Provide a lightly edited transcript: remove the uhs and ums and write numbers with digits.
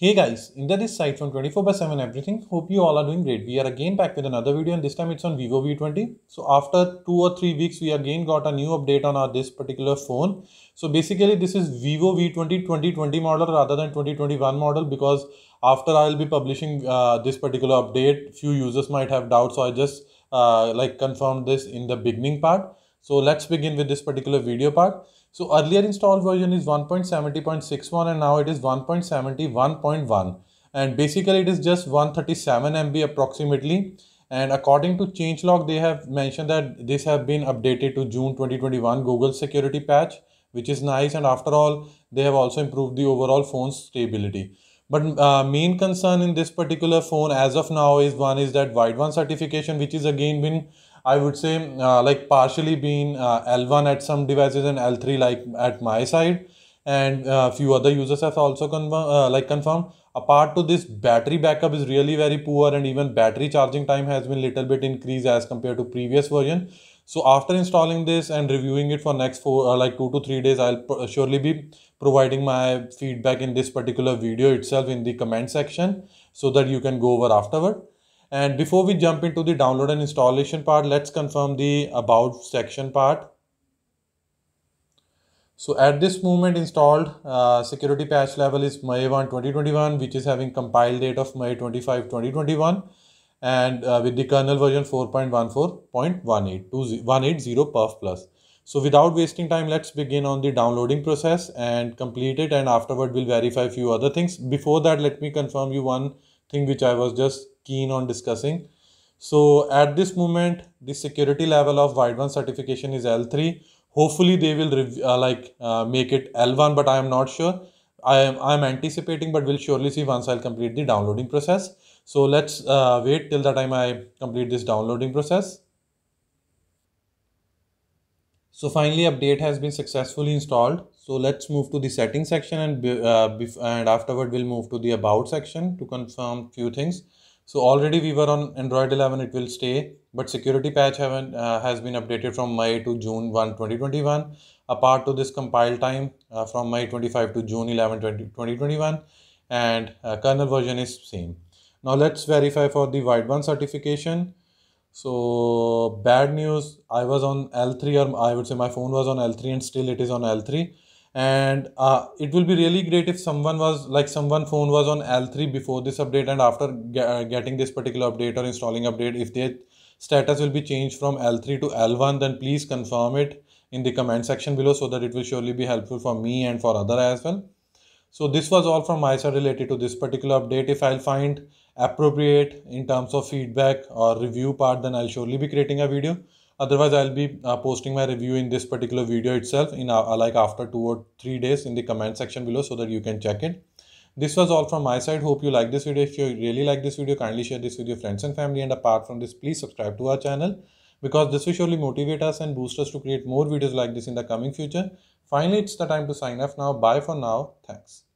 Hey guys, Inder this side from 24/7 everything. Hope you all are doing great. We are again back with another video and this time it's on Vivo V20. So after 2 or 3 weeks, we again got a new update on this particular phone. So basically this is Vivo V20 2020 model rather than 2021 model because after I'll be publishing this particular update, few users might have doubts. So I just confirmed this in the beginning part. So let's begin with this particular video part. So earlier installed version is 1.70.61 and now it is 1.71.1 and basically it is just 137 MB approximately, and according to changelog they have mentioned that this have been updated to June 2021 Google security patch, which is nice, and after all they have also improved the overall phone's stability. But main concern in this particular phone as of now is one is that Widevine certification, which is again been, I would say, partially been L1 at some devices and L3 like at my side, and few other users have also confirmed. Apart to this, battery backup is really very poor, and even battery charging time has been little bit increased as compared to previous version. So after installing this and reviewing it for next 2 to 3 days, I'll surely be providing my feedback in this particular video itself in the comment section so that you can go over afterward. And before we jump into the download and installation part, let's confirm the about section part. So at this moment installed security patch level is May 1 2021, which is having compile date of May 25 2021, and with the kernel version 4.14.180 perf plus. So without wasting time, let's begin on the downloading process and complete it, and afterward we'll verify a few other things. Before that, let me confirm you one thing which I was just keen on discussing. So at this moment, the security level of Widevine certification is L3. Hopefully they will make it L1, but I am not sure. I'm anticipating, but we'll surely see once I'll complete the downloading process. So let's wait till the time I complete this downloading process. So finally, update has been successfully installed. So let's move to the settings section, and afterward we'll move to the about section to confirm few things. So already we were on Android 11, it will stay, but security patch has been updated from May to June 1, 2021. Apart to this, compile time from May 25 to June 11, 2021, and kernel version is same. Now let's verify for the Widevine certification. So bad news, I was on L3, or I would say my phone was on L3 and still it is on L3. And it will be really great if someone phone was on L3 before this update, and after getting this particular update or installing update, if their status will be changed from L3 to L1, then please confirm it in the comment section below so that it will surely be helpful for me and for other as well. So this was all from my side related to this particular update. If I'll find appropriate in terms of feedback or review part, then I'll surely be creating a video. Otherwise, I'll be posting my review in this particular video itself in after 2 or 3 days in the comment section below so that you can check it. This was all from my side. Hope you like this video. If you really like this video, kindly share this with your friends and family. And apart from this, please subscribe to our channel because this will surely motivate us and boost us to create more videos like this in the coming future. Finally, it's the time to sign off now. Bye for now. Thanks.